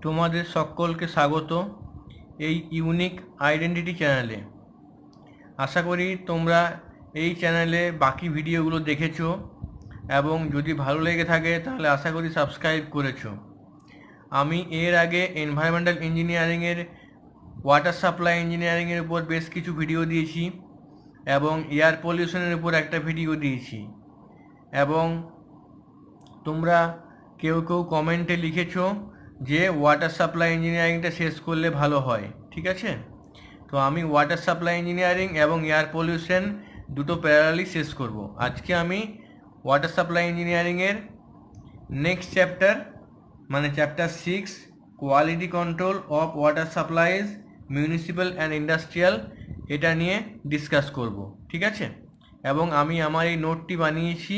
তোমাদের সকলকে স্বাগত এই ইউনিক আইডেন্টিটি চ্যানেলে। আশা করি তোমরা এই চ্যানেলে বাকি ভিডিওগুলো দেখেছো এবং যদি ভালো লেগে থাকে তাহলে আশা করি সাবস্ক্রাইব করেছো। আমি এর আগে এনভায়রনমেন্টাল ইঞ্জিনিয়ারিংয়ের ওয়াটার সাপ্লাই ইঞ্জিনিয়ারিংয়ের উপর বেশ কিছু ভিডিও দিয়েছি এবং এয়ার পলিউশনের উপর একটা ভিডিও দিয়েছি এবং তোমরা কেউ কেউ কমেন্টে লিখেছো যে ওয়াটার সাপ্লাই ইঞ্জিনিয়ারিংটা শেষ করলে ভালো হয়। ঠিক আছে, তো আমি ওয়াটার সাপ্লাই ইঞ্জিনিয়ারিং এবং এয়ার পলিউশন দুটো প্যারালালি শেষ করব। আজকে আমি ওয়াটার সাপ্লাই ইঞ্জিনিয়ারিংয়ের নেক্সট চ্যাপ্টার মানে chapter 6 quality control of water supplies municipal and industrial এটা নিয়ে ডিসকাস করব। ঠিক আছে, এবং আমি আমার এই নোটটি বানিয়েছি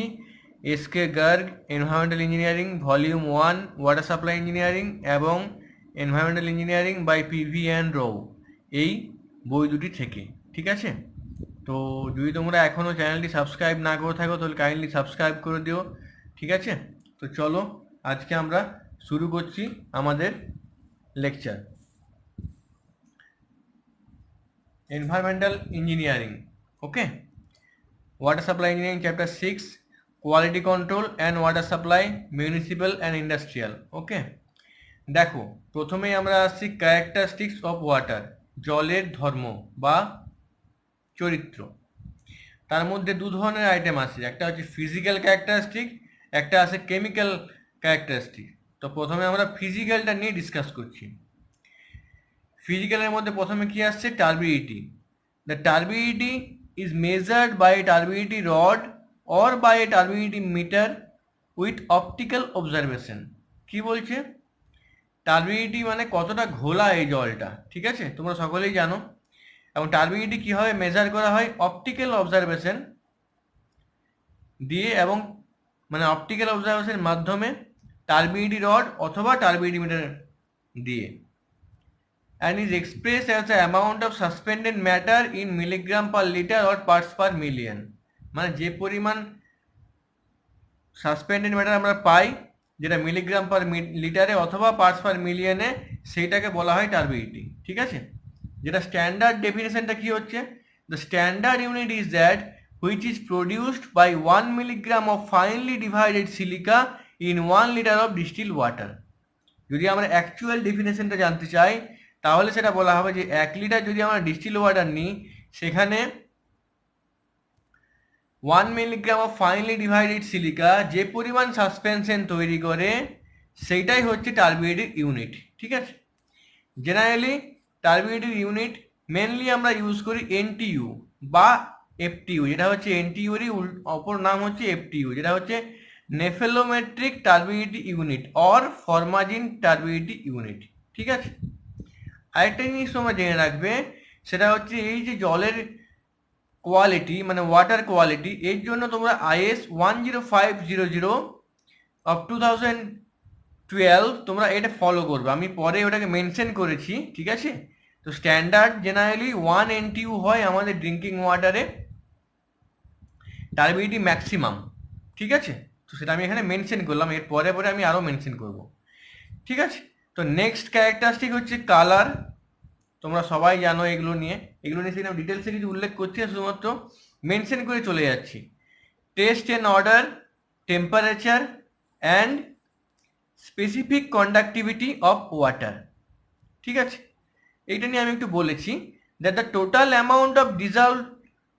S K Garg environmental engineering volume 1 water supply engineering এবং environmental engineering by Peavy and Rowe এই বই দুটি থেকে। ঠিক আছে, তো যদি তোমরা এখনও চ্যানেলটি সাবস্ক্রাইব না করে থাকো তাহলে কাইন্ডলি সাবস্ক্রাইব করে দিও। ঠিক আছে, তো চলো আজকে আমরা শুরু করছি আমাদের lecture. Environmental engineering, okay, water supply engineering chapter 6 quality control and water supply municipal and industrial. Okay, দেখো প্রথমেই আমরা আসছি ক্যারেক্টারিস্টিক্স অফ ওয়াটার, জলের ধর্ম বা চরিত্র। তার মধ্যে দু ধরনের আইটেম আছে, একটা হচ্ছে ফিজিক্যাল ক্যারেক্টারিস্টিক, একটা আছে কেমিক্যাল ক্যারেক্টারিস্টিক। তো প্রথমে আমরা ফিজিক্যালটা নিয়ে ডিসকাস করছি। ফিজিক্যালের মধ্যে প্রথমে কি আসছে, turbidity. The turbidity is measured by a turbidity rod or by a turbidity meter with optical observation। কি বলছে, টার্বিডিটি মানে কতটা ঘোলা এই জলটা। ঠিক আছে, তোমরা সকলেই জানো। এবং টার্বিডিটি কীভাবে মেজার করা হয়, অপটিক্যাল অবজারভেশন দিয়ে, এবং মানে অপটিক্যাল অবজারভেশনের মাধ্যমে টার্বিডিটি রড অথবা টার্বিডিটি মিটার দিয়ে। and is expressed as the amount of suspended matter in milligram per liter or parts per million। মানে যে পরিমাণ সাসপেন্ডেড ম্যাটার আমরা পাই যেটা মিলিগ্রাম পার লিটারে অথবা পার্টস পার মিলিয়নে, সেইটাকে বলা হয় টার্বিডিটি। ঠিক আছে, যেটা স্ট্যান্ডার্ড ডেফিনেশনটা কি হচ্ছে, the standard unit is that which is produced by 1 milligram of finely divided silica in 1 litre of distil water. যদি আমরা অ্যাকচুয়াল ডেফিনেশনটা জানতে চাই তাহলে সেটা বলা হবে যে 1 লিটার যদি আমরা ডিস্টিল ওয়াটার নিই সেখানে 1 milligram of finely divided silica যে পরিমাণ সাসপেনশন তৈরি করে সেইটাই হচ্ছে টার্বিডিটির ইউনিট। ঠিক আছে, জেনারেলি টার্বিডিটির ইউনিট মেনলি আমরা ইউজ করি এনটিইউ বা এফটিইউ, যেটা হচ্ছে এনটিইউরই অপর নাম হচ্ছে এফটিইউ, যেটা হচ্ছে nephelometric turbidity unit or formazin turbidity unit. ঠিক আছে, আরেকটা জিনিস তোমরা জেনে রাখবে, সেটা হচ্ছে এই যে জলের কোয়ালিটি মানে ওয়াটার কোয়ালিটি, এর জন্য তোমরা IS 10500 অফ 2012 তোমরা এটা ফলো করবে। আমি পরে ওটাকে মেনশন করেছি। ঠিক আছে, তো স্ট্যান্ডার্ড জেনারেলি 1 NTU হয় আমাদের ড্রিঙ্কিং ওয়াটারে, টার্বিডিটি ম্যাক্সিমাম। ঠিক আছে, তো সেটা আমি এখানে মেনশন করলাম, এর পরে পরে আমি আরও মেনশন করব। ঠিক আছে, তো নেক্সট ক্যারেক্টারিস্টিক হচ্ছে কালার। তোমরা সবাই জানো এগুলো নিয়ে সেখানে ডিটেলসে কিছু উল্লেখ করছি না, শুধুমাত্র মেনশন করে চলে যাচ্ছি। Taste and odour, temperature and specific conductivity of water. ঠিক আছে, এইটা নিয়ে আমি একটু বলেছি that the total amount of dissolved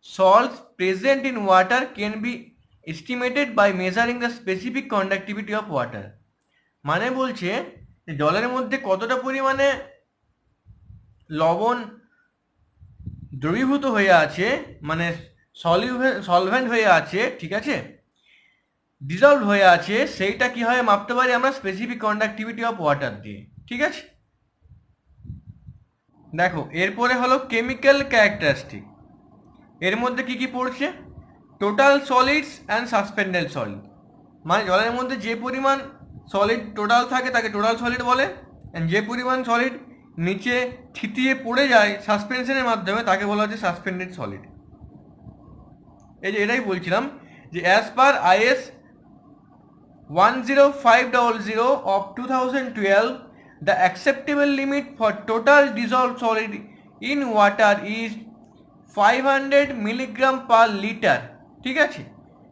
salts present in water can be estimated by measuring the specific conductivity of water. মানে বলছে যে জলের মধ্যে কতটা পরিমাণে লবণ দ্রবীভূত হয়ে আছে, মানে সলভেন্ট হয়ে আছে, ঠিক আছে, ডিজলভ হয়ে আছে, সেইটা কীভাবে মাপতে পারি আমরা, স্পেসিফিক কন্ডাক্টিভিটি অফ ওয়াটার দিয়ে। ঠিক আছে, দেখো এরপরে হলো কেমিক্যাল ক্যারেক্টারিস্টিক। এর মধ্যে কি কি পড়ছে, total solids and suspended solid, মানে জলের মধ্যে যে পরিমাণ সলিড টোটাল থাকে তাকে টোটাল সলিড বলে, অ্যান্ড যে পরিমাণ সলিড নিচে থিতিয়ে পড়ে যায় সাসপেনশনের মাধ্যমে তাকে বলা হচ্ছে সাসপেন্ডেড সলিড। এই যে এটাই বলছিলাম যে as per IS 10500 of 2012 the acceptable limit for total dissolved solid in water is 500 milligram per litre, ঠিক আছে,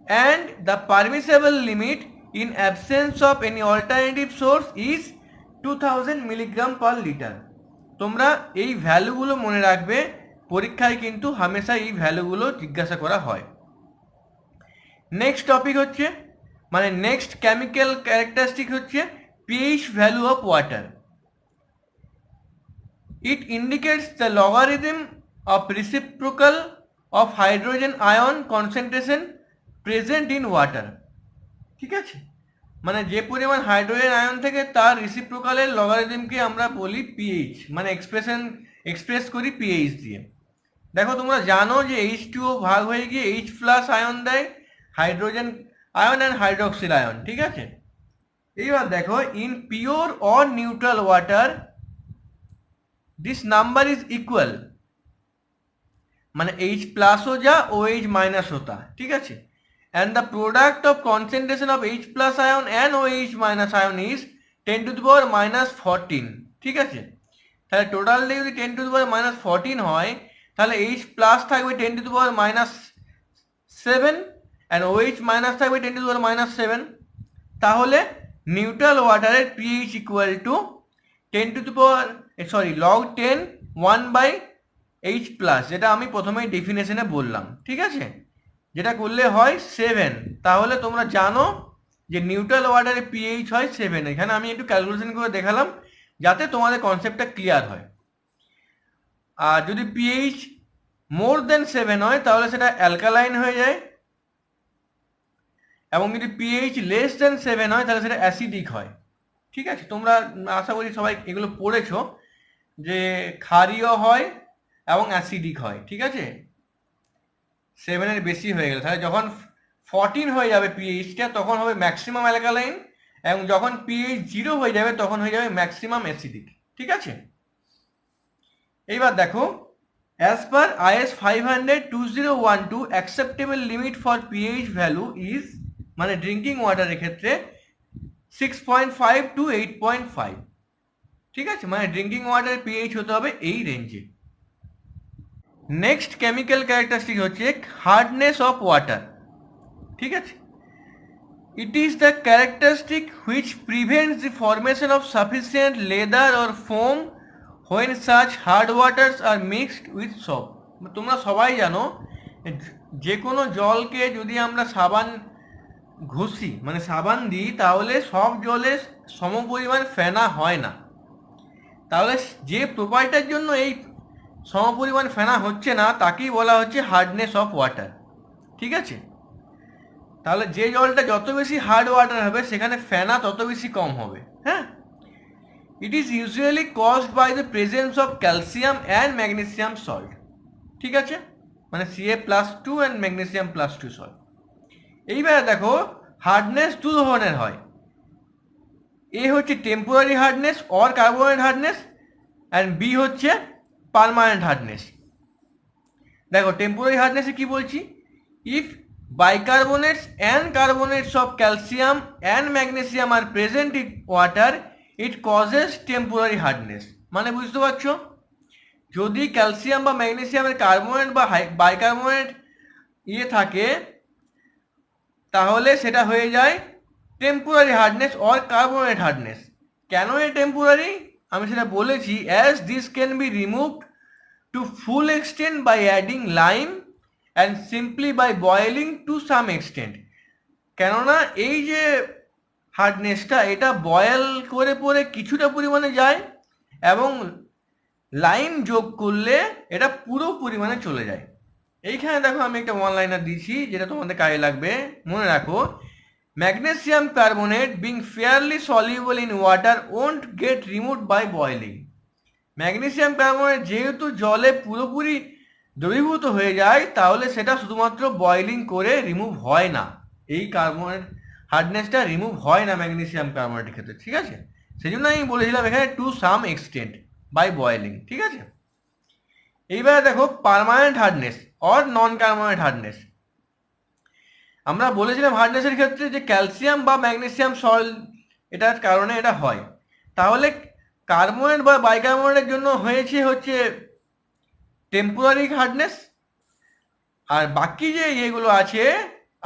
and the permissible limit in absence of any alternative source is 2000 milligram per litre. তোমরা এই ভ্যালুগুলো মনে রাখবে, পরীক্ষায় কিন্তু হামেশা এই ভ্যালুগুলো জিজ্ঞাসা করা হয়। নেক্সট টপিক হচ্ছে মানে নেক্সট কেমিক্যাল ক্যারেক্টারিস্টিক হচ্ছে pH value of water. It indicates the logarithm of reciprocal of hydrogen ion concentration present in water, ঠিক আছে, মানে যে পরিমাণ হাইড্রোজেন আয়ন থেকে তার রিসিপ্রোকালের লগারিদমকে আমরা বলি পিএইচ, মানে এক্সপ্রেস করি পিএইচ দিয়ে। দেখো তোমরা জানো যে H2O ভাগ হয়ে গিয়ে H প্লাস আয়ন দেয়, hydrogen ion and hydroxyl ion, ঠিক আছে। এইবার দেখো in pure or neutral water this number is equal, মানে H প্লাস हो जा OH माइनस होता, ठीक है, and the product of concentration of H plus ion and OH minus ion is 10 to the power minus 14, ঠিক আছে। তাহলে total দিয়ে যদি 10 to the power minus 14 হয় তাহলে H প্লাস থাকবে 10 to the power minus 7 and OH minus থাকবে 10 to the power minus 7। তাহলে নিউট্রাল ওয়াটারের pH equal to 10 to the power log 10 1/H plus, যেটা আমি প্রথমেই ডেফিনেশনে বললাম, ঠিক আছে, যেটা করলে হয় 7। তাহলে তোমরা জানো যে নিউট্রাল ওয়াটারের পিএইচ হয় 7। এখানে আমি একটু ক্যালকুলেশন করে দেখালাম যাতে তোমাদের কনসেপ্টটা ক্লিয়ার হয়। আর যদি পিএইচ মোর দেন 7 হয় তাহলে সেটা অ্যালকালাইন হয়ে যায়, এবং যদি পিএইচ লেস দেন 7 হয় তাহলে সেটা অ্যাসিডিক হয়, ঠিক আছে। তোমরা আশা করি সবাই এগুলো পড়েছো যে ক্ষারীয় হয় এবং অ্যাসিডিক হয়, ঠিক আছে। 7-এর বেশি হয়ে গেলে তাহলে যখন 14 হয়ে যাবে পিএইচটা তখন হবে ম্যাক্সিমাম অ্যালকালাইন, এবং যখন পিএইচ 0 হয়ে যাবে তখন হয়ে যাবে ম্যাক্সিমাম অ্যাসিডিক, ঠিক আছে। এইবার দেখো as per IS 500-2012 acceptable limit for pH value is, মানে ড্রিঙ্কিং ওয়াটারের ক্ষেত্রে 6.5 to 8.5, ঠিক আছে, মানে ড্রিঙ্কিং ওয়াটারের পিএইচ হতে হবে এই রেঞ্জে। নেক্সট কেমিক্যাল ক্যারেক্টারিস্টিক হচ্ছে হার্ডনেস অফ ওয়াটার, ঠিক আছে। It is the characteristic which prevents the formation of sufficient lather or foam when such hard waters are mixed with soap. তোমরা সবাই জানো যে কোনো জলকে যদি আমরা সাবান ঘষি মানে সাবান দিই তাহলে সব জলে সমপরিমাণ ফেনা হয় না। তাহলে যে প্রপার্টিটার জন্য এই সমপরিমাণ ফেনা হচ্ছে না তাকেই বলা হচ্ছে হার্ডনেস অফ ওয়াটার, ঠিক আছে। তাহলে যে জলটা যত বেশি হার্ড ওয়াটার হবে সেখানে ফেনা তত বেশি কম হবে, হ্যাঁ। It is usually caused by the presence of calcium and magnesium salt, ঠিক আছে, মানে Ca+2 অ্যান্ড ম্যাগনেসিয়াম+2 সল্ট। এইবারে দেখো হার্ডনেস দু ধরনের হয়, এ হচ্ছে temporary hardness or carbonate hardness, and B হচ্ছে পার্মানেন্ট হার্ডনেস। দেখো টেম্পোরারি হার্ডনেসে কি বলছি, if bicarbonates and carbonates of calcium and magnesium are present in water it causes temporary hardness. মানে বুঝতে পারছো, যদি ক্যালসিয়াম বা ম্যাগনেসিয়ামের কার্বোনেট বা বাইকার্বোনেট থাকে তাহলে সেটা হয়ে যায় temporary hardness or carbonate hardness. কেন এ টেম্পোরারি আমি সেটা বলেছি, as this can be removed to full extent by adding lime and simply by boiling to some extent. কেননা এই যে হার্ডনেসটা এটা বয়েল করে পরে কিছুটা পরিমাণে যায় এবং লাইম যোগ করলে এটা পুরো পরিমাণে চলে যায়। এইখানে দেখো আমি একটা ওয়ান লাইনার দিয়েছি যেটা তোমাদের কাজে লাগবে, মনে রাখো, magnesium carbonate being fairly soluble in water won't get removed by boiling. Magnesium carbonate যেহেতু জলে পুরোপুরি দ্রবীভূত হয়ে যায় তাহলে সেটা শুধুমাত্র বয়েলিং করে রিমুভ হয় না, এই কার্বোনেট হার্ডনেসটা রিমুভ হয় না ম্যাগনেসিয়াম কার্বোনেটের ক্ষেত্রে, ঠিক আছে। সেই জন্য আমি বলেছিলাম এখানে to some extent by boiling, ঠিক আছে। এইবারে দেখো permanent hardness or non carbonate hardness. আমরা বলেছিলাম হার্ডনেসের ক্ষেত্রে যে ক্যালসিয়াম বা ম্যাগনেসিয়াম সল্ট এটার কারণে এটা হয়। তাহলে কার্বনেট বা বাইকার্বনেটের জন্য হচ্ছে টেম্পোরারি হার্ডনেস, আর বাকি যে ইয়েগুলো আছে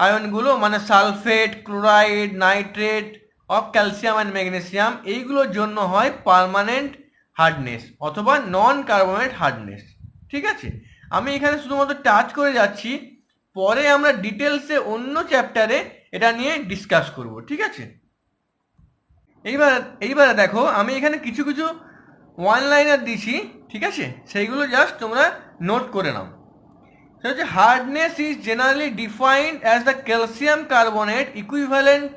আয়নগুলো মানে sulphate, chloride, nitrate of calcium and magnesium, এইগুলোর জন্য হয় পার্মানেন্ট হার্ডনেস অথবা নন কার্বনেট হার্ডনেস। ঠিক আছে, আমি এখানে শুধুমাত্র টাচ করে যাচ্ছি, পরে আমরা ডিটেলসে অন্য চ্যাপ্টারে এটা নিয়ে ডিসকাস করব। ঠিক আছে, এইবারে দেখো আমি এখানে কিছু কিছু ওয়ান লাইনার দিছি, ঠিক আছে, সেইগুলো জাস্ট তোমরা নোট করে নাও। সেটা হচ্ছে hardness is generally defined as the calcium carbonate equivalent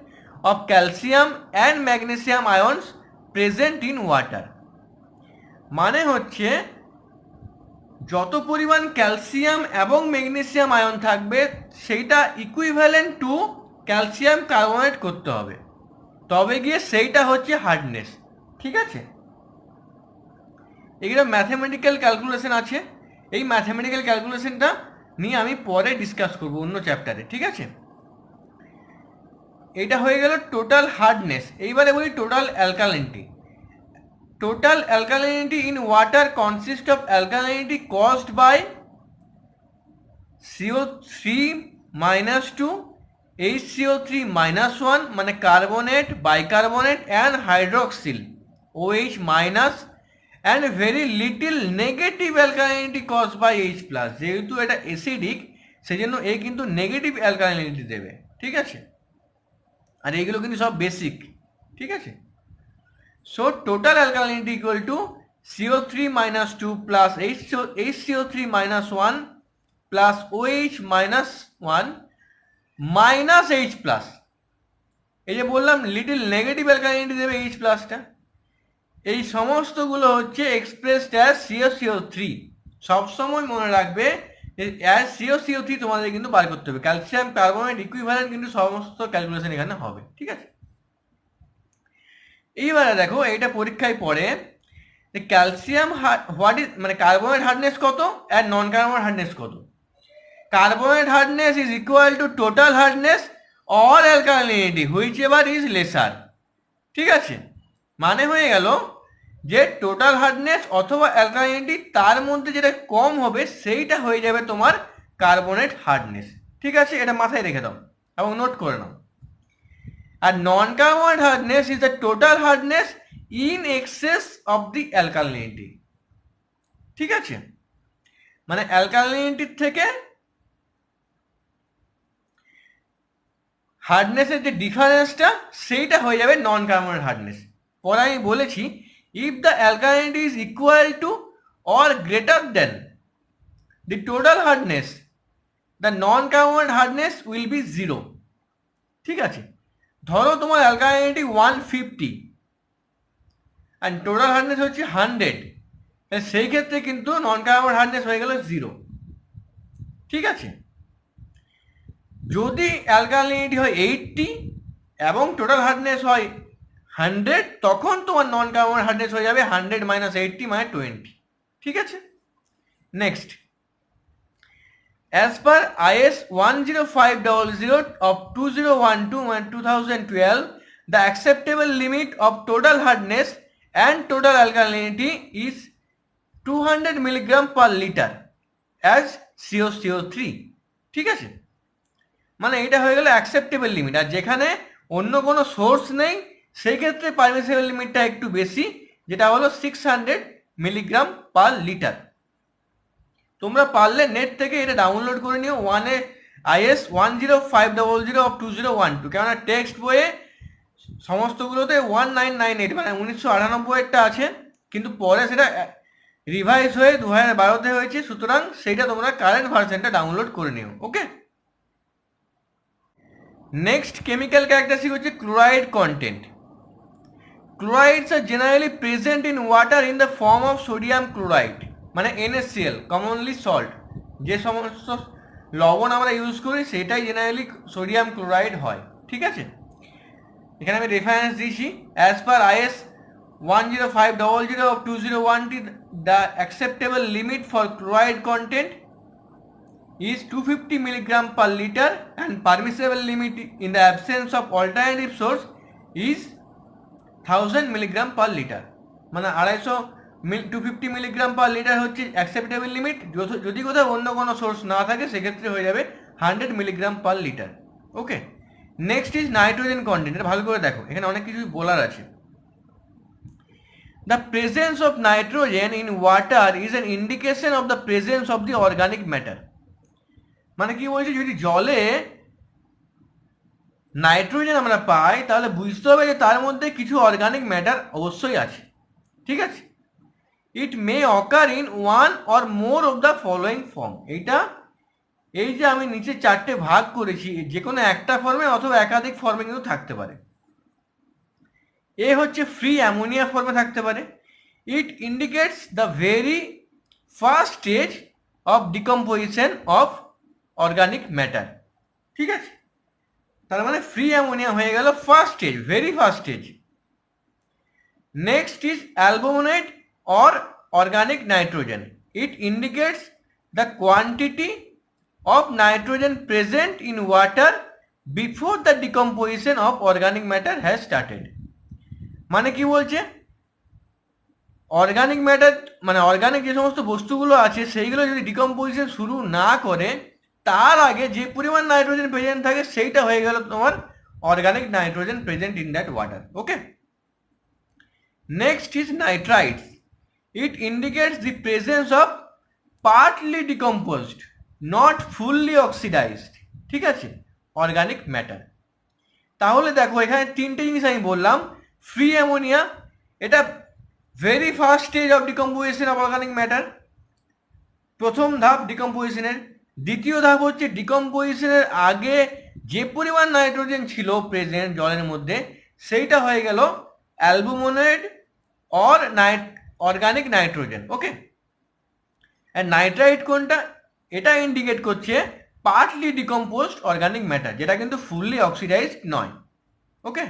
of calcium and magnesium ions present in water. মানে হচ্ছে যত পরিমাণ ক্যালসিয়াম এবং ম্যাগনেসিয়াম আয়ন থাকবে সেইটা ইকুইভ্যালেন্ট টু ক্যালসিয়াম কার্বনেট করতে হবে, তবে গিয়ে সেইটা হচ্ছে হার্ডনেস। ঠিক আছে, এগুলো ম্যাথমেটিক্যাল ক্যালকুলেশন আছে, এই ম্যাথমেটিক্যাল ক্যালকুলেশনটা নিয়ে আমি পরে ডিসকাস করব অন্য চ্যাপ্টারে। ঠিক আছে, এটা হয়ে গেল টোটাল হার্ডনেস। এইবারে বলি total alkalinity. Total alkalinity in water consist of alkalinity caused by CO3-2 HCO3-1 মানে carbonate, bicarbonate and hydroxyl OH- and very little negative alkalinity cause by H+। যেহেতু এটা অ্যাসিডিক সেই জন্য এ কিন্তু নেগেটিভ অ্যালকালিনিটি দেবে। ঠিক আছে, আর এইগুলো কিন্তু সব বেসিক। ঠিক আছে, so total alkalinity equal to CO3-2 plus HCO3-1 plus OH-1 minus H+। এই যে বললাম লিটিল নেগেটিভ অ্যালকালিনিটি দেবে H+টা। এই সমস্তগুলো হচ্ছে এক্সপ্রেসড অ্যাজ CaCO3। সবসময় মনে রাখবে অ্যাজ CaCO3 তোমাদের কিন্তু বার করতে হবে। ক্যালসিয়াম কার্বনেট ইকুইভ্যালেন্ট কিন্তু সমস্ত ক্যালকুলেশন এখানে হবে। ঠিক আছে, এইবারে দেখো এইটা পরীক্ষায় পড়ে ক্যালসিয়াম হোয়াট ইজ মানে কার্বনেট হার্ডনেস কত আর নন কার্বনেট হার্ডনেস কত। Carbonate hardness is equal to total hardness or alkalinity whichever is lesser. ঠিক আছে, মানে হয়ে গেল যে টোটাল হার্ডনেস অথবা অ্যালকালিনিটি তার মধ্যে যেটা কম হবে সেইটা হয়ে যাবে তোমার কার্বনেট হার্ডনেস। ঠিক আছে, এটা মাথায় রেখে দাও এবং নোট করে নাও। আর non carbonate hardness is the total hardness in excess of the alkalinity. ঠিক আছে, মানে অ্যালকালিনিটির থেকে হার্ডনেসের যে ডিফারেন্সটা সেইটা হয়ে যাবে নন কার্বনেট হার্ডনেস। পরে আমি বলেছি if the alkalinity is equal to or greater than the total hardness the non carbonate hardness will be 0। ঠিক আছে, ধরো তোমার অ্যালকালিনিটি 150 অ্যান্ড টোটাল হার্ডনেস হচ্ছে 100, সেই ক্ষেত্রে কিন্তু নন কার্বনেট হার্ডনেস হয়ে গেল 0। ঠিক আছে, যদি অ্যালকালিনিটি হয় 80 এবং টোটাল হার্ডনেস হয় 100, তখন তোমার নন কার্বনেট হার্ডনেস হয়ে যাবে 100 - 80 মানে 20। ঠিক আছে, next, as per IS 10500 of 2012 and 2012, the acceptable limit of total hardness and total alkalinity is 200 mg per liter as CaCO3। ঠিক আছে, মানে এটা হয়ে গেল অ্যাকসেপ্টেবল লিমিট। আর যেখানে অন্য কোনো সোর্স নেই সেই ক্ষেত্রে পারমিসিবল লিমিটটা একটু বেশি, যেটা হলো 600 মিলিগ্রাম পার লিটার। তোমরা পারলে নেট থেকে এটা ডাউনলোড করে নিও, IS 10500 of 2012, কেননা টেক্সট বইয়ে সমস্তগুলোতে 1998 মানে 1998টা আছে, কিন্তু পরে সেটা রিভাইজ হয়ে 2012তে হয়েছে, সুতরাং সেইটা তোমরা কারেন্ট ভার্সনটা ডাউনলোড করে নিও। ওকে, নেক্সট কেমিক্যাল ক্যারেক্টারিস্টিক হচ্ছে chloride content. Chlorides are generally present in water in the form of sodium chloride মানে NaCl, কমনলি সল্ট। যে সমস্ত লবণ আমরা ইউজ করি সেটাই জেনারেলি সোডিয়াম ক্লোরাইড হয়। ঠিক আছে, এখানে আমি রেফারেন্স দিয়েছি as per IS 10500 of 2012, the acceptable limit for chloride content is 250 mg per liter and permissible limit in the absence of alternative source is 1000 mg per liter। মানে 250 milligram per litre হচ্ছে acceptable limit. যদি কোথাও অন্য কোনো source না থাকে সেক্ষেত্রে হয়ে যাবে 100 milligram per litre. Okay, next is nitrogen content. এটা ভালো করে দেখো, এখানে অনেক কিছু বলার আছে। The presence of nitrogen in water is an indication of the presence of the organic matter. মানে কি বলছে, যদি জলে নাইট্রোজেন আমরা পাই তাহলে বুঝতে হবে যে তার মধ্যে কিছু অর্গানিক ম্যাটার অবশ্যই আছে। ঠিক আছে, it may occur in one or more of the following form. এই যে আমি নিচে 4টে ভাগ করেছি, যে কোনো একটা ফর্মে অথবা একাধিক ফর্মে কিন্তু থাকতে পারে। এ হচ্ছে ফ্রি অ্যামোনিয়া ফর্মে থাকতে পারে। It indicates the very first stage of decomposition of organic matter. ঠিক আছে, তার মানে ফ্রি অ্যামোনিয়া হয়ে গেল first stage, very first stage. Next is albuminoid or organic nitrogen. It indicates the quantity of nitrogen present in water before the decomposition of organic matter has started. মানে কি বলছে, organic matter মানে organic যে সমস্ত বস্তুগুলো আছে সেইগুলো যদি ডিকম্পোজিশন শুরু না করে তার আগে যে পরিমাণ নাইট্রোজেন প্রেজেন্ট থাকে সেইটা হয়ে গেল তোমার organic nitrogen present in that water. Okay, next is nitrites. It indicates the presence of partly decomposed not fully oxidised, ঠিক আছে, অর্গানিক ম্যাটার। তাহলে দেখো এখানে 3টে জিনিস আমি বললাম। ফ্রি অ্যামোনিয়া, এটা very first stage of decomposition of organic matter, প্রথম ধাপ ডিকম্পোজিশনের। দ্বিতীয় ধাপ হচ্ছে ডিকম্পোজিশনের আগে যে পরিমাণ নাইট্রোজেন ছিল প্রেজেন্ট জলের মধ্যে সেইটা হয়ে গেল albuminate or organic nitrogen. Okay, আর নাইট্রাইট কোনটা, এটা ইন্ডিকেট করছে পার্টলি ডিকম্পোজড অর্গানিক ম্যাটার, যেটা কিন্তু ফুললি অক্সিডাইজড নয়। ওকে,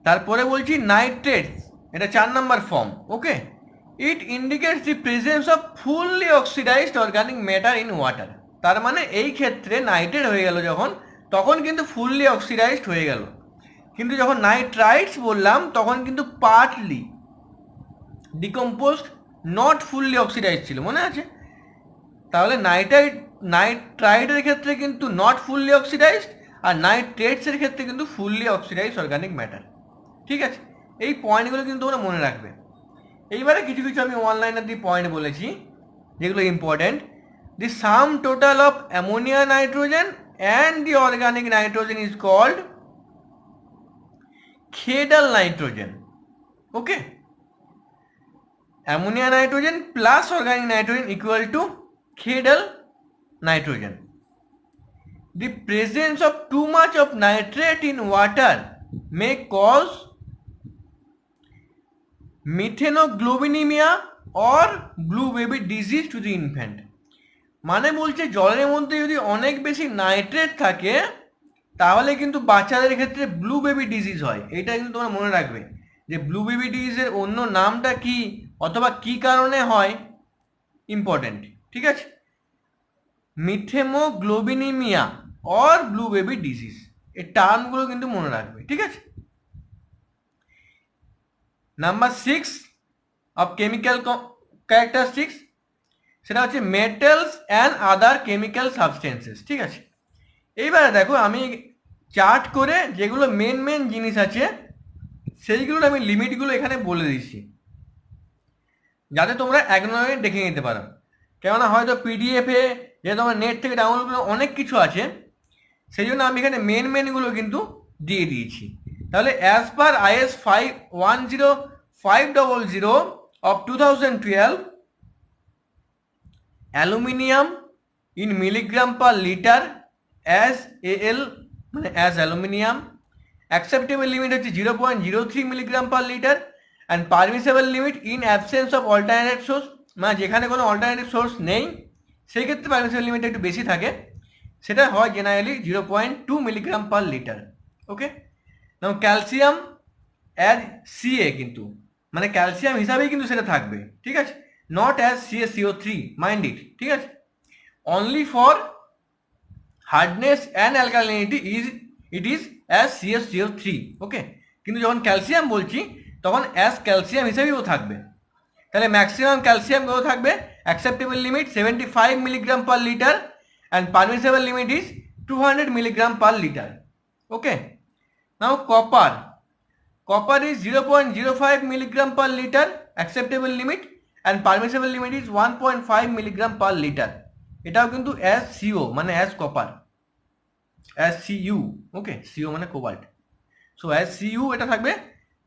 তারপরে বলছি নাইট্রেটস, এটা 4 নম্বর form. Okay, it indicates the presence of fully oxidised organic matter in water. তার মানে এই ক্ষেত্রে নাইট্রেট হয়ে গেল যখন, তখন কিন্তু ফুললি অক্সিডাইজড হয়ে গেল। কিন্তু যখন নাইট্রাইটস বললাম তখন কিন্তু partly decomposed, not fully oxidise ছিল, মনে আছে? তাহলে নাইট্রাইটের ক্ষেত্রে কিন্তু নট ফুললি অক্সিডাইজড, আর নাইট্রেটসের ক্ষেত্রে কিন্তু ফুললি অক্সিডাইজড অর্গানিক ম্যাটার। ঠিক আছে, এই পয়েন্টগুলো কিন্তু তোমরা মনে রাখবে। এইবারে কিছু কিছু আমি অনলাইনে দিয়ে পয়েন্ট বলেছি যেগুলো important. The sum total of ammonia nitrogen and the organic nitrogen is called Kjeldahl nitrogen. Okay, ammonia nitrogen plus organic nitrogen equal to Khedal nitrogen. The presence of too much of nitrate in water may cause methanoglobinemia or blue baby disease to the infant. মানে বলছে জলের মধ্যে যদি অনেক বেশি nitrate থাকে তাহলে কিন্তু বাচ্চাদের ক্ষেত্রে ব্লু বেবি ডিজিজ হয়। এটা কিন্তু তোমরা মনে রাখবে যে ব্লু বেবি ডিজিজের অন্য নামটা কি অথবা কি কারণে হয়, ইম্পর্টেন্ট। ঠিক আছে, মিথেমোগ্লোবিনিমিয়া অর ব্লু বেবি ডিজিজ, এই টার্মগুলো কিন্তু মনে রাখবে। ঠিক আছে, নাম্বার 6 অফ কেমিক্যাল ক্যারেক্টারিস্টিক্স, সেটা হচ্ছে metals and other chemical substances. ঠিক আছে, এইবারে দেখো আমি চার্ট করে যেগুলো মেন জিনিস আছে সেইগুলোর আমি লিমিটগুলো এখানে বলে দিচ্ছি যাতে তোমরা এক নজরে দেখে নিতে পারো। কেননা হয়তো পিডিএফে যে তোমার নেট থেকে ডাউনলোড করে অনেক কিছু আছে, সেই জন্য আমি এখানে মেনগুলো কিন্তু দিয়ে দিয়েছি। তাহলে as per IS 10500 of 2012, aluminium in milligram per litre as AL মানে অ্যাজ অ্যালুমিনিয়াম, acceptable limit হচ্ছে 0.03 milligram per litre, and permissible limit in absence of alternate source, মানে যেখানে কোনো অল্টারনেটিভ সোর্স নেই সেই ক্ষেত্রে পারমিসেবল লিমিট একটু বেশি থাকে, সেটা হয় জেনারেলি 0.2 মিলিগ্রাম পার লিটার। ওকে, নাও ক্যালসিয়াম অ্যাজ CA, কিন্তু মানে ক্যালসিয়াম হিসাবেই কিন্তু সেটা থাকবে। ঠিক আছে, not as CaCO3, mind it. ঠিক আছে, only for hardness and alkalinity it is as CaCO3। Okay, কিন্তু যখন ক্যালসিয়াম বলছি তখন অ্যাজ ক্যালসিয়াম হিসেবেও থাকবে। তাহলে ম্যাক্সিমাম ক্যালসিয়াম কত থাকবে? Acceptable limit 75 milligram per litre and permissible limit is 200 milligram per litre. Okay, now copper is 0.05 milligram per liter acceptable limit and permissible limit is 1.5 milligram per liter। এটাও কিন্তু as CO মানে as copper, as Cu, ওকে, CO মানে cobalt. So as Cu এটা থাকবে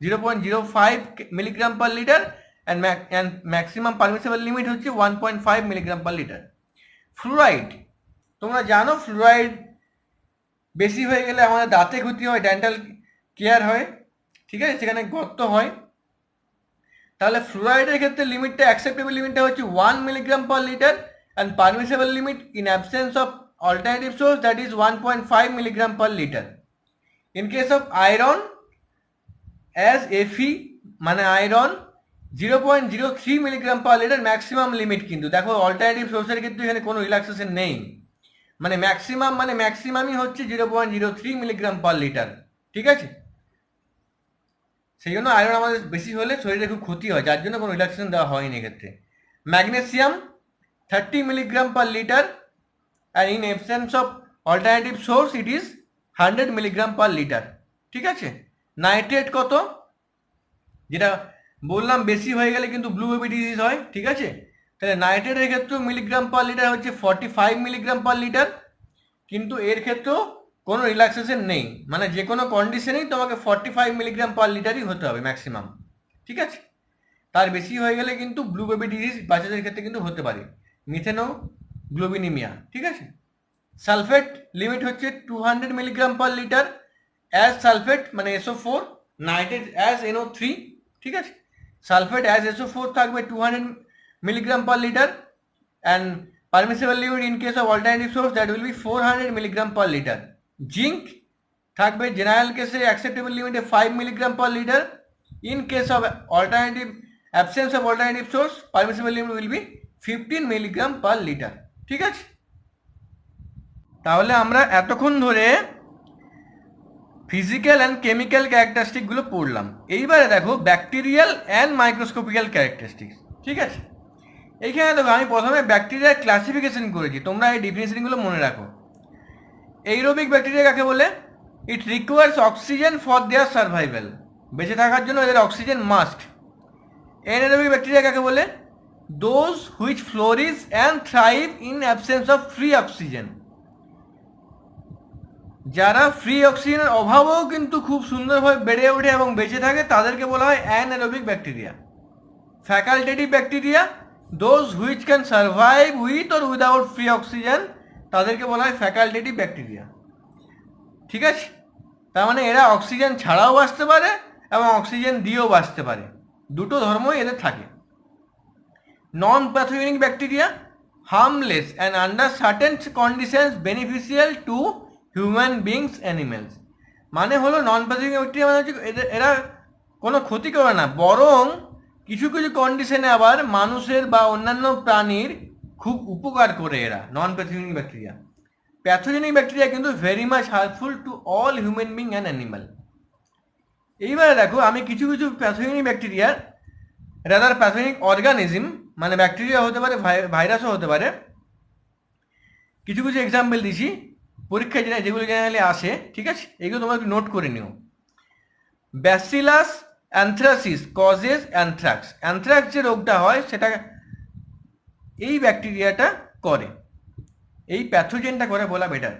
0.05 milligram per litre and maximum permissible limit হচ্ছে 1.5 milligram per litre. Fluoride, তোমরা জানো fluoride বেশি হয়ে গেলে আমাদের দাঁতে ক্ষতি হয়, ডেন্টাল কেয়ার হয়, ঠিক আছে, সেখানে গর্ত হয়। তাহলে ফ্লুরাইডের ক্ষেত্রে লিমিটটা, অ্যাকসেপ্টেবল লিমিটটা হচ্ছে 1 milligram per litre and permissible limit in absence of alternative source that is 1.5 milligram per litre. In case of iron as Fe মানে iron 0.03 milligram per litre maximum limit. কিন্তু দেখো অল্টারনেটিভ সোর্সের ক্ষেত্রে এখানে কোনো রিল্যাক্সেশন নেই, মানে ম্যাক্সিমামই হচ্ছে 0.03 মিলিগ্রাম পার লিটার, ঠিক আছে। সেই জন্য আয়রন আমাদের বেশি হলে শরীরে খুব ক্ষতি হয়, যার জন্য কোনো রিল্যাক্সেশন দেওয়া হয়নি এক্ষেত্রে। Magnesium 30 milligram per litre and in absence of alternative source it is 100 milligram per litre, ঠিক আছে। নাইট্রেট কত? যেটা বললাম বেশি হয়ে গেলে কিন্তু ব্লু বেবি ডিজিজ হয়, ঠিক আছে। তাহলে নাইট্রেটের ক্ষেত্রেও মিলিগ্রাম পার লিটার হচ্ছে 45 মিলিগ্রাম পার লিটার, কিন্তু এর ক্ষেত্রেও কোনো রিল্যাক্সেশন নেই, মানে যে কোনো কন্ডিশনেই তোমাকে 45 মিলিগ্রাম পার লিটারই হতে হবে ম্যাক্সিমাম, ঠিক আছে। তার বেশি হয়ে গেলে কিন্তু ব্লু বেবি ডিজিজ বাচ্চাদের ক্ষেত্রে কিন্তু হতে পারে, মিথেনো গ্লোবিনিমিয়া, ঠিক আছে। সালফেট লিমিট হচ্ছে 200 milligram per litre as sulphate মানে SO4, নাইট্রেট অ্যাজ NO3, ঠিক আছে। সালফেট অ্যাজ SO4 থাকবে 200 milligram per litre and permissible limit in case of alternative source that will be 400 milligram per liter. Zinc থাকবে general কেসে acceptable limit 5 milligram per liter. In case of absence of alternative source, permissible limit will be 15 milligram per liter, ঠিক আছে। তাহলে আমরা এতক্ষণ ধরে physical and chemical ক্যারেক্টারিস্টিকগুলো পড়লাম। এইবারে দেখো ব্যাকটেরিয়াল অ্যান্ড মাইক্রোস্কোপিক্যাল ক্যারেক্টারিস্টিক্স, ঠিক আছে। এইখানে দেখো আমি প্রথমে ব্যাকটেরিয়ার ক্লাসিফিকেশন করেছি, তোমরা এই ডিফিনিশনগুলো মনে রাখো। এইরোবিক ব্যাকটেরিয়া কাকে বলে? It requires oxygen for their survival, বেঁচে থাকার জন্য এদের অক্সিজেন মাস্ট। এনএরোবিক ব্যাকটেরিয়া কাকে বলে? Those which flourish and thrive in absence of free oxygen, যারা ফ্রি অক্সিজেনের অভাবেও কিন্তু খুব সুন্দরভাবে বেড়ে ওঠে এবং বেঁচে থাকে তাদেরকে বলা হয় anaerobic bacteria. Facultative bacteria, those which can survive with or without free oxygen, তাদেরকে বলা হয় ফ্যাকাল্টেটিভ ব্যাকটেরিয়া, ঠিক আছে। তার মানে এরা অক্সিজেন ছাড়াও বাঁচতে পারে এবং অক্সিজেন দিয়েও বাঁচতে পারে, দুটো ধর্মই এদের থাকে। Non pathogenic bacteria, harmless and under certain conditions beneficial to human beings animals. মানে হলো নন প্যাথোজেনিক ব্যাকটেরিয়া মানে হচ্ছে এরা কোনো ক্ষতি করে না, বরং কিছু কিছু কন্ডিশনে আবার মানুষের বা অন্যান্য প্রাণীর খুব উপকার করে এরা, নন প্যাথোজেনিক ব্যাকটেরিয়া। প্যাথোজেনিক ব্যাকটেরিয়া কিন্তু very much helpful to all human being and animal. এইবারে দেখো আমি কিছু কিছু প্যাথোজেনিক ব্যাকটেরিয়ার, রাদার প্যাথোজেনিক অর্গানিজম মানে ব্যাকটেরিয়া হতে পারে, ভাইরাসও হতে পারে, কিছু কিছু এক্সাম্পল দিছি পরীক্ষায় যেগুলো জেনারেলি আসে, ঠিক আছে। এগুলো তোমরা একটু নোট করে নিও। Bacillus anthracis causes anthrax. Anthrax যে রোগটা হয় সেটা এই ব্যাকটেরিয়াটা করে, এই প্যাথোজেনটা করে বলা better.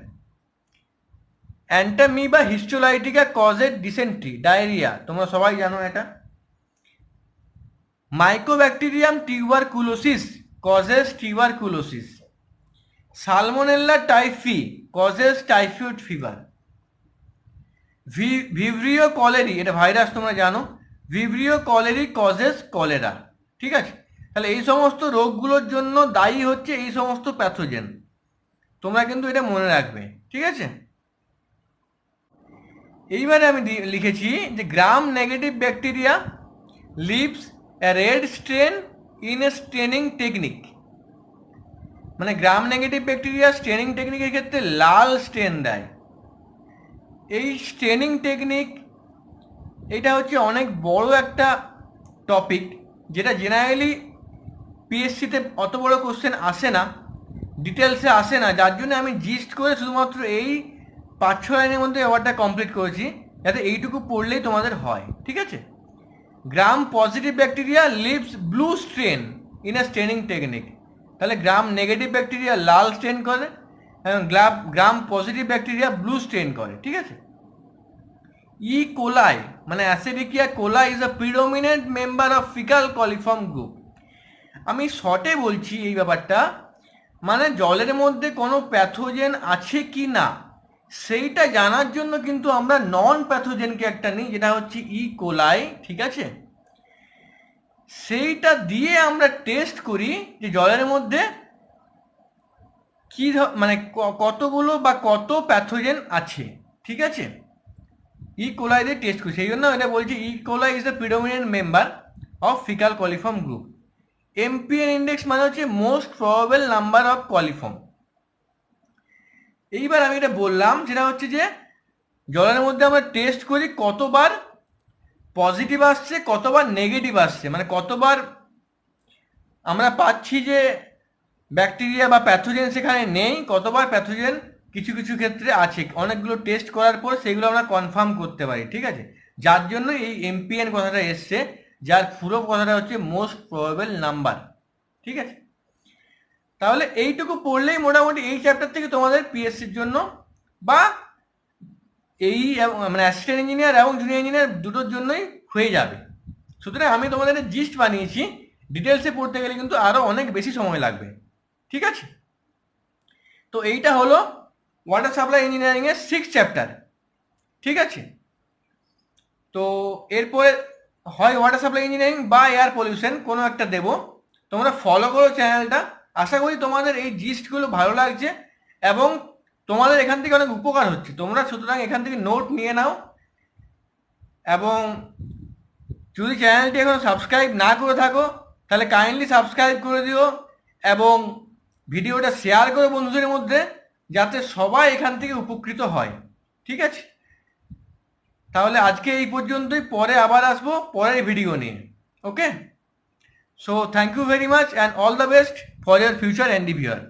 Entamoeba histolytica causes dysentery, diarrhoea, তোমরা সবাই জানো এটা। Mycobacterium tuberculosis causes tuberculosis. সালমোনেল্লা typhi causes typhoid fever. Vibrio colliery, এটা ভাইরাস তোমরা জানো, ভিব্রিও কলেরি কজেস কলেরা, ঠিক আছে। তাহলে এই সমস্ত রোগগুলোর জন্য দায়ী হচ্ছে এই সমস্ত প্যাথোজেন, তোমরা কিন্তু এটা মনে রাখবে, ঠিক আছে। এইবারে আমি লিখেছি যে gram negative bacteria leaves a red stain in a staining technique. মানে গ্রাম নেগেটিভ ব্যাকটেরিয়া স্টেনিং টেকনিকের ক্ষেত্রে লাল স্টেন দেয়। এই স্টেনিং টেকনিক এটা হচ্ছে অনেক বড় একটা টপিক, যেটা জেনারেলি পিএসসিতে অত বড় কোশ্চেন আসে না, ডিটেলসে আসে না, যার জন্য আমি জিস্ট করে শুধুমাত্র এই 5-6 লাইনের মধ্যে ব্যাপারটা কমপ্লিট করেছি, যাতে এইটুকু পড়লেই তোমাদের হয়। ঠিক আছে? Gram positive bacteria leaves blue stain in a staining technique. তাহলে গ্রাম নেগেটিভ ব্যাকটেরিয়া লাল স্টেন করে এবং gram positive bacteria blue stain করে। ঠিক আছে? ই কোলাই মানে অ্যাসিডিকিয়া coli is a predominant member of faecal coliform group. আমি শর্টে বলছি এই ব্যাপারটা, মানে জলের মধ্যে কোনো প্যাথোজেন আছে কি না সেইটা জানার জন্য কিন্তু আমরা নন প্যাথোজেনকে একটা নিই, যেটা হচ্ছে ই কোলাই। ঠিক আছে? সেইটা দিয়ে আমরা টেস্ট করি যে জলের মধ্যে কি মানে কতগুলো বা কত প্যাথোজেন আছে। ঠিক আছে? ই কোলাই দিয়ে টেস্ট করি, সেই জন্য এটা বলছি E coli is the predominant member of faecal coliform group. MPN index মানে হচ্ছে most probable number of coliform. এইবার আমি এটা বললাম, যেটা হচ্ছে যে জলের মধ্যে আমরা টেস্ট করি কতবার পজিটিভ আসছে কতবার নেগেটিভ আসছে, মানে কতবার আমরা পাচ্ছি যে ব্যাকটেরিয়া বা প্যাথোজেন সেখানে নেই, কতবার প্যাথোজেন কিছু কিছু ক্ষেত্রে আছে। অনেকগুলো টেস্ট করার পর সেগুলো আমরা কনফার্ম করতে পারি। ঠিক আছে? যার জন্য এই এমপিএন কথাটা এসছে, যার পুরো কথাটা হচ্ছে মোস্ট প্রবাবল নাম্বার। ঠিক আছে? তাহলে এইটুকু পড়লেই মোটামুটি এই চ্যাপ্টার থেকে তোমাদের পিএসসির জন্য বা এই মানে অ্যাসিস্ট্যান্ট ইঞ্জিনিয়ার এবং জুনিয়র ইঞ্জিনিয়ার দুটোর জন্যই হয়ে যাবে। সুতরাং আমি তোমাদের জিস্ট বানিয়েছি, ডিটেলসে পড়তে গেলে কিন্তু আরও অনেক বেশি সময় লাগবে। ঠিক আছে? তো এইটা হলো ওয়াটার সাপ্লাই ইঞ্জিনিয়ারিং এর 6th চ্যাপ্টার। ঠিক আছে? তো এরপরে হয় ওয়াটার সাপ্লাই ইঞ্জিনিয়ারিং বা এয়ার পলিউশন কোনো একটা দেব। তোমরা ফলো করো চ্যানেলটা। আশা করি তোমাদের এই জিস্টগুলো ভালো লাগছে এবং তোমাদের এখান থেকে অনেক উপকার হচ্ছে। তোমরা সুতরাং এখান থেকে নোট নিয়ে নাও এবং যদি চ্যানেলটি এখনো সাবস্ক্রাইব না করে থাকো তাহলে কাইন্ডলি সাবস্ক্রাইব করে দিও এবং ভিডিওটা শেয়ার করো বন্ধুদের মধ্যে, যাতে সবাই এখান থেকে উপকৃত হয়। ঠিক আছে? তাহলে আজকে এই পর্যন্তই, পরে আবার আসবো পরের ভিডিও নিয়ে। Okay? So thank you very much and all the best for your future এন্ডিভিয়ার।